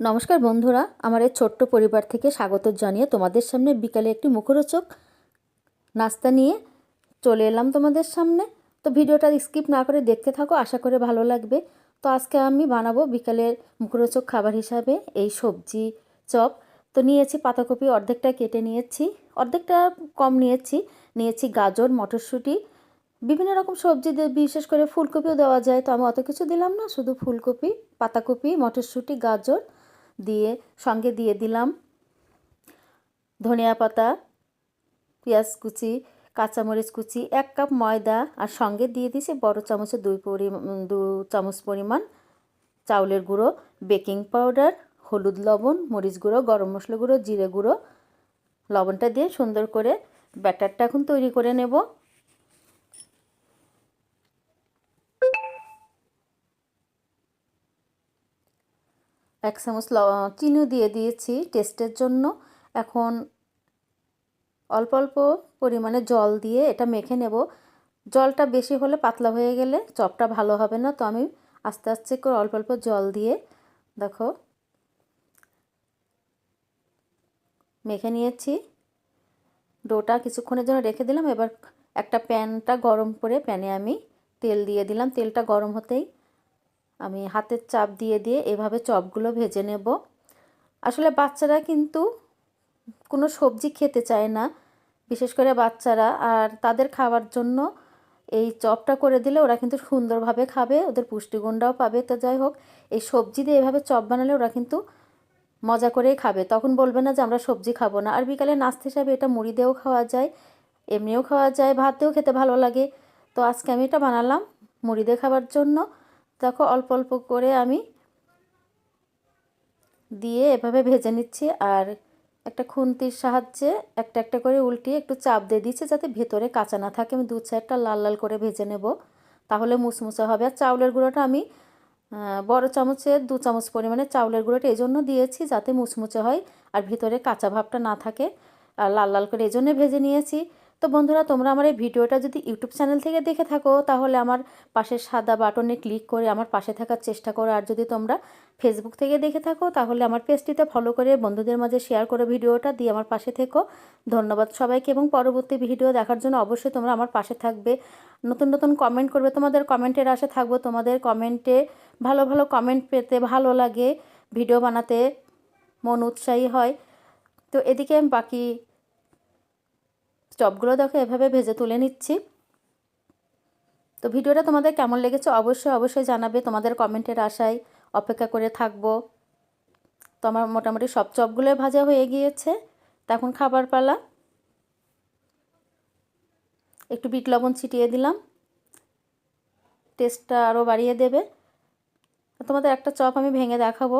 নমস্কার বন্ধুরা, আমার এই ছোট্ট পরিবার থেকে স্বাগত জানিয়ে তোমাদের সামনে বিকালে একটি মুখরোচক নাস্তা নিয়ে চলে এলাম তোমাদের সামনে। তো ভিডিওটা স্কিপ না করে দেখতে থাকো, আশা করে ভালো লাগবে। তো আজকে আমি বানাবো বিকালের মুখরোচক খাবার হিসাবে এই সবজি চপ। তো নিয়েছি পাতাকপি, অর্ধেকটা কেটে নিয়েছি, অর্ধেকটা কম নিয়েছি গাজর, মটরশুঁটি, বিভিন্ন রকম সবজি বিশেষ করে ফুলকপিও দেওয়া যায়। তো আমি অত কিছু দিলাম না, শুধু ফুলকপি, পাতাকপি, মটরশুঁটি, গাজর দিয়ে সঙ্গে দিয়ে দিলাম ধনিয়া পাতা, পেঁয়াজ কুচি, কাঁচামরিচ কুচি, 1 কাপ ময়দা, আর সঙ্গে দিয়ে দিয়েছি বড় চামচে 2 চামচ পরিমাণ চাউলের গুঁড়ো, বেকিং পাউডার, হলুদ, লবণ, মরিচ গুঁড়ো, গরম মশলা গুঁড়ো, জিরে গুঁড়ো। লবণটা দিয়ে সুন্দর করে ব্যাটারটা এখন তৈরি করে নেব। এক চামচ চিনিও দিয়ে দিয়েছি টেস্টের জন্য। এখন অল্প অল্প পরিমাণে জল দিয়ে এটা মেখে নেব। জলটা বেশি হলে পাতলা হয়ে গেলে চপটা ভালো হবে না, তো আমি আস্তে আস্তে করে অল্প অল্প জল দিয়ে দেখো মেখে নিয়েছি। ডোটা কিছুক্ষণের জন্য রেখে দিলাম। এবার একটা প্যানটা গরম করে প্যানে আমি তেল দিয়ে দিলাম। তেলটা গরম হতেই আমি হাতের চাপ দিয়ে দিয়ে এভাবে চপগুলো ভেজে নেব। আসলে বাচ্চারা কিন্তু কোনো সবজি খেতে চায় না, বিশেষ করে বাচ্চারা, আর তাদের খাওয়ার জন্য এই চপটা করে দিলে ওরা কিন্তু সুন্দরভাবে খাবে, ওদের পুষ্টিগুণটাও পাবে। তো যাই হোক, এই সবজি দিয়ে এভাবে চপ বানালে ওরা কিন্তু মজা করেই খাবে, তখন বলবে না যে আমরা সবজি খাবো না। আর বিকালে নাস্তা হিসাবে এটা মুড়ি দিয়েও খাওয়া যায়, এমনিও খাওয়া যায়, ভাত দিয়েও খেতে ভালো লাগে। তো আজকে আমি এটা বানালাম মুড়ি দিয়ে খাবার জন্য। দেখো অল্প অল্প করে আমি দিয়ে এভাবে ভেজে নিচ্ছি, আর একটা খুন্তির সাহায্যে একটা একটা করে উল্টিয়ে একটু চাপ দিয়ে দিচ্ছি যাতে ভেতরে কাঁচা না থাকে। আমি 2 সাইডটা লাল লাল করে ভেজে নেব, তাহলে মুচমুচে হবে। আর চাউলের গুঁড়োটা আমি বড় চামচের 2 চামচ পরিমাণে চাউলের গুঁড়োটা এই জন্য দিয়েছি যাতে মুচমুচে হয় আর ভিতরে কাঁচা ভাবটা না থাকে, আর লাল লাল করে এই জন্য ভেজে নিয়েছি। তো বন্ধুরা, তোমরা আমার এই ভিডিওটা যদি ইউটিউব চ্যানেল থেকে দেখে থাকো তাহলে আমার পাশের সাদা বাটনে ক্লিক করে আমার পাশে থাকার চেষ্টা করো। আর যদি তোমরা ফেসবুক থেকে দেখে থাকো তাহলে আমার পেজটিতে ফলো করে বন্ধুদের মাঝে শেয়ার করে ভিডিওটা দিয়ে আমার পাশে থেকো। ধন্যবাদ সবাইকে, এবং পরবর্তী ভিডিও দেখার জন্য অবশ্যই তোমরা আমার পাশে থাকবে, নতুন নতুন কমেন্ট করবে। তোমাদের কমেন্টের আশা থাকবো, তোমাদের কমেন্টে ভালো ভালো কমেন্ট পেতে ভালো লাগে, ভিডিও বানাতে মন উৎসাহী হয়। তো এদিকে আমি বাকি চপগুলো দেখো এভাবে ভেজে তুলে নিচ্ছি। তো ভিডিওটা তোমাদের কেমন লেগেছে অবশ্যই অবশ্যই জানাবে, তোমাদের কমেন্টের আশায় অপেক্ষা করে থাকবো। তো আমার মোটামুটি সব চপগুলো ভাজা হয়ে গিয়েছে, তখন খাবার পালা। একটু বিট লবণ ছিটিয়ে দিলাম, টেস্টটা আরও বাড়িয়ে দেবে। তোমাদের একটা চপ আমি ভেঙে দেখাবো।